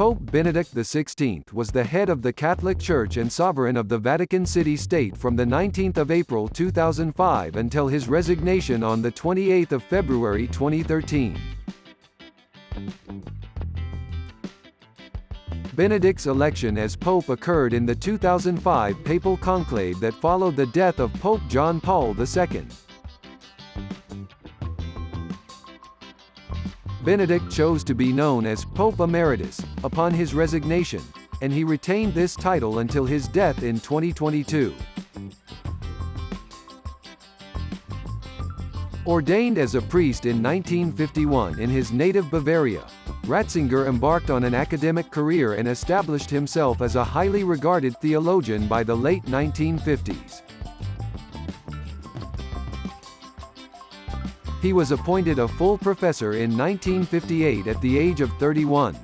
Pope Benedict XVI was the head of the Catholic Church and sovereign of the Vatican City State from the 19th of April 2005 until his resignation on the 28th of February 2013. Benedict's election as Pope occurred in the 2005 papal conclave that followed the death of Pope John Paul II. Benedict chose to be known as Pope Emeritus upon his resignation, and he retained this title until his death in 2022. Ordained as a priest in 1951 in his native Bavaria, Ratzinger embarked on an academic career and established himself as a highly regarded theologian by the late 1950s. He was appointed a full professor in 1958 at the age of 31.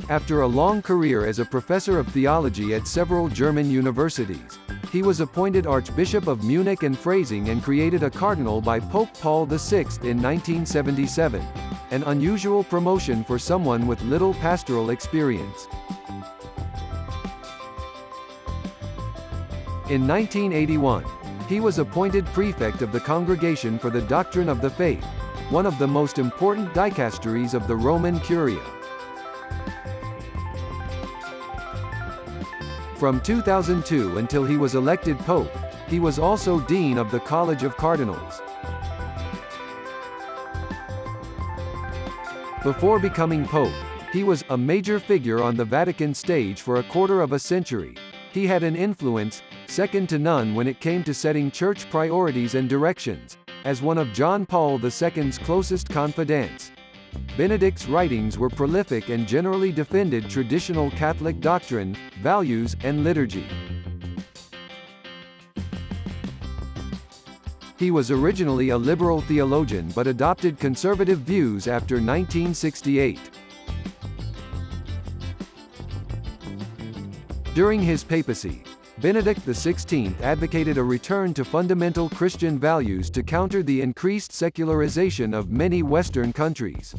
After a long career as a professor of theology at several German universities, he was appointed Archbishop of Munich and Freising and created a cardinal by Pope Paul VI in 1977, an unusual promotion for someone with little pastoral experience. In 1981, he was appointed prefect of the Congregation for the Doctrine of the Faith, one of the most important dicasteries of the Roman Curia. From 2002 until he was elected pope, he was also dean of the College of Cardinals. Before becoming pope, he was a major figure on the Vatican stage for a quarter of a century. He had an influence second to none when it came to setting church priorities and directions, as one of John Paul II's closest confidants. Benedict's writings were prolific and generally defended traditional Catholic doctrine, values, and liturgy. He was originally a liberal theologian but adopted conservative views after 1968. During his papacy, Benedict XVI advocated a return to fundamental Christian values to counter the increased secularization of many Western countries.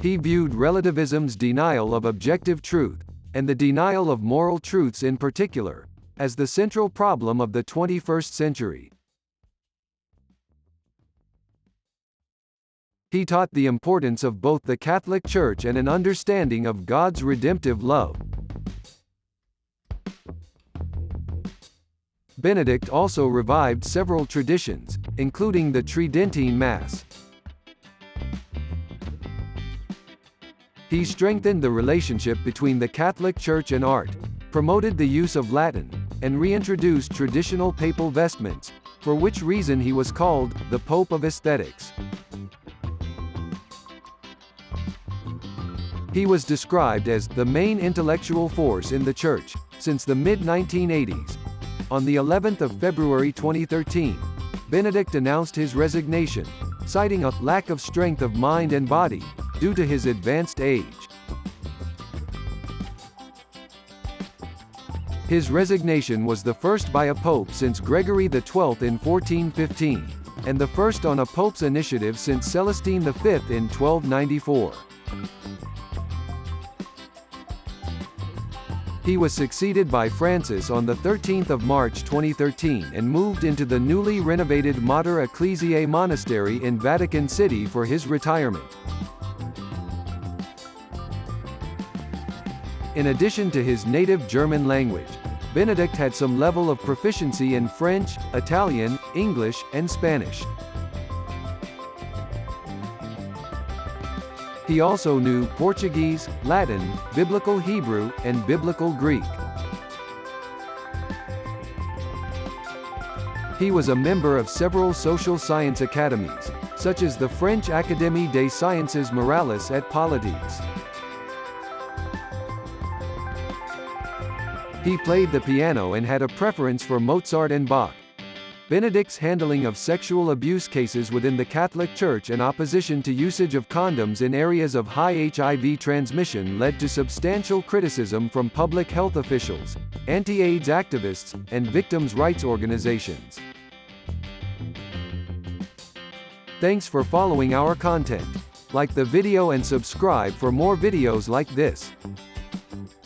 He viewed relativism's denial of objective truth, and the denial of moral truths in particular, as the central problem of the 21st century. He taught the importance of both the Catholic Church and an understanding of God's redemptive love. Benedict also revived several traditions, including the Tridentine Mass. He strengthened the relationship between the Catholic Church and art, promoted the use of Latin, and reintroduced traditional papal vestments, for which reason he was called the Pope of Aesthetics. He was described as the main intellectual force in the Church since the mid-1980s. On the 11th of February 2013, Benedict announced his resignation, citing a lack of strength of mind and body due to his advanced age. His resignation was the first by a pope since Gregory XII in 1415, and the first on a pope's initiative since Celestine V in 1294. He was succeeded by Francis on the 13th of March 2013 and moved into the newly renovated Mater Ecclesiae Monastery in Vatican City for his retirement. In addition to his native German language, Benedict had some level of proficiency in French, Italian, English, and Spanish. He also knew Portuguese, Latin, Biblical Hebrew, and Biblical Greek. He was a member of several social science academies, such as the French Académie des Sciences Morales et Politiques. He played the piano and had a preference for Mozart and Bach. Benedict's handling of sexual abuse cases within the Catholic Church and opposition to usage of condoms in areas of high HIV transmission led to substantial criticism from public health officials, anti-AIDS activists, and victims' rights organizations. Thanks for following our content. Like the video and subscribe for more videos like this.